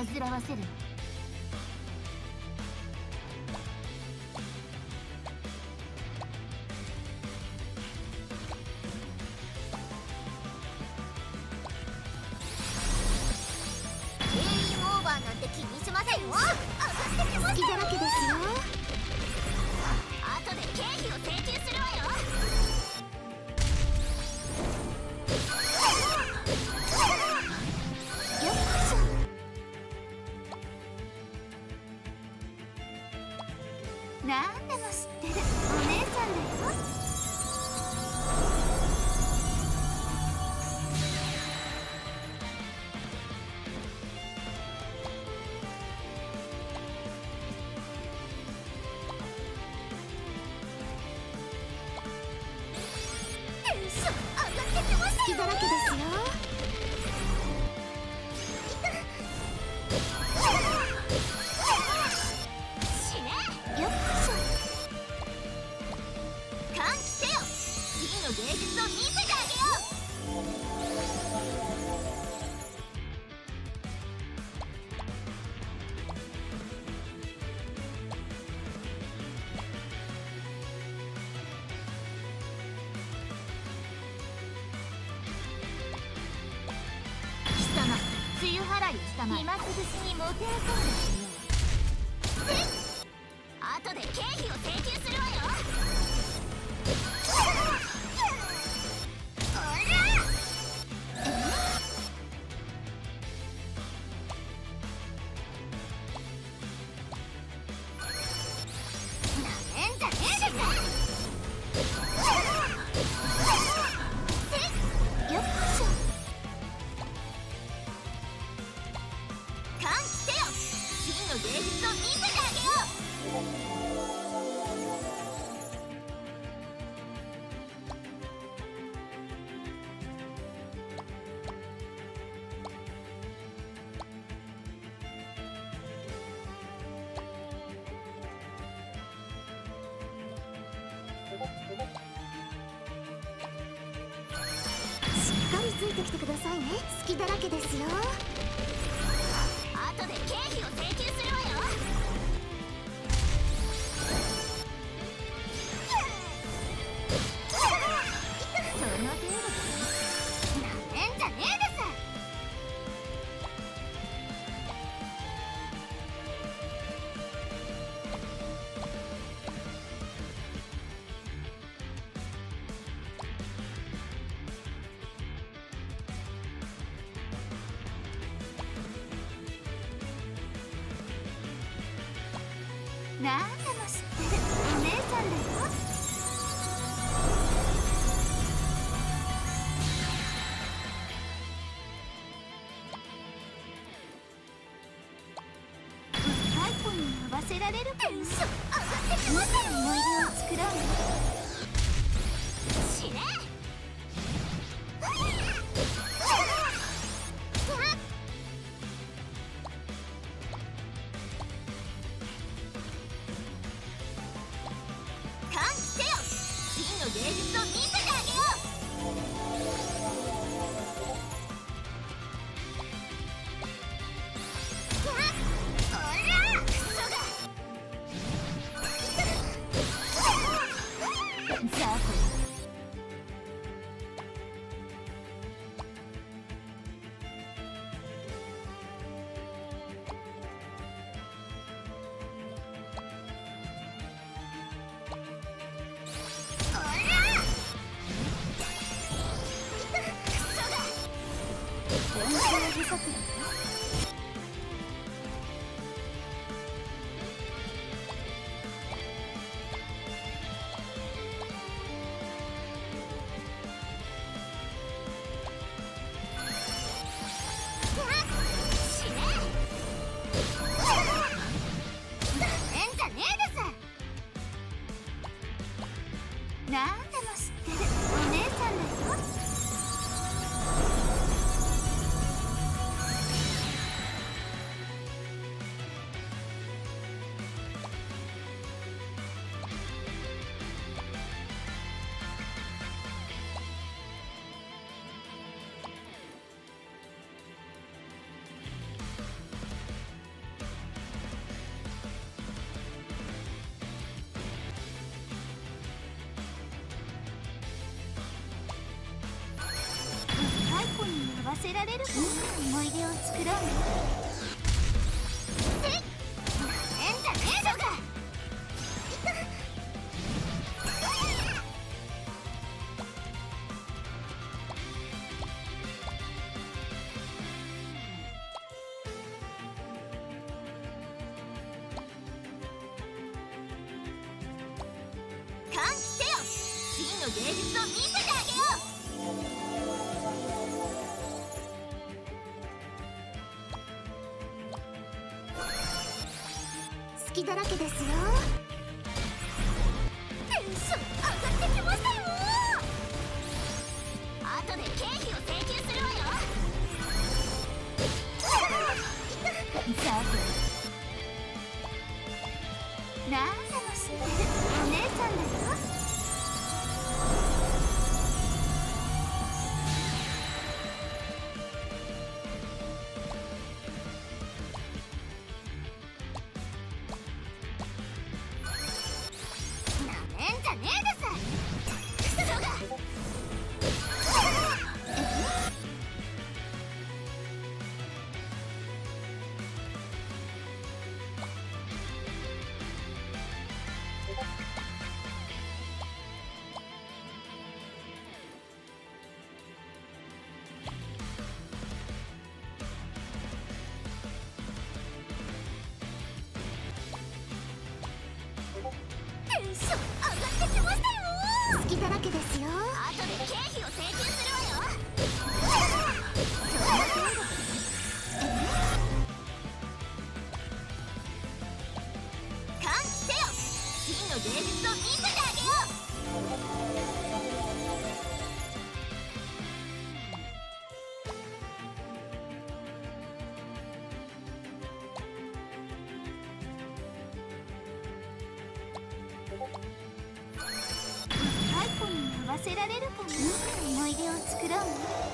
煩わせる。定員オーバーなんて気にしませんよ。上がってきますよ。隙だらけですよ。後で経費を請求するわよ。なんでも知ってるお姉さんだよ。テンション上がってきますよ。隙だらけですよ。芸術を見せてあげよ貴様、梅雨払いをしたまえ。今すぐしにもてあそんでしよう。後で経費を請求するわよ。芸術を見せてあげよしっかりついてきてくださいね。隙だらけですよ。後で経費を請求するわよ。その程度だ。なめんじゃねえです。なんでも知ってるお姉さんだよ。若い子に合わせられるか。テンション上がってきますよ。思い出を作ろうね。死ね。芸術を見せてあげよう。クソがザコ。練習不足だよ。死ね。なめんじゃねえです。なんでも知ってるお姉さんだよ。られるかな。思い出を作ろうね。えんじゃねえのか。歓喜せよ、真の芸術を見せてあげよう。好きだらけですよ。テンション上がってきましたよ。後で経費を請求するわよ。さて、なん楽しんでるお姉さんだよ。なめんじゃねえです。クソが。テンション上がってきましたよ。好きだらけですよ。後で経費を請求するわよ。歓喜せよ、真の芸術を見せてあげよ若い子に合わせられるかな。思い出を作ろうね。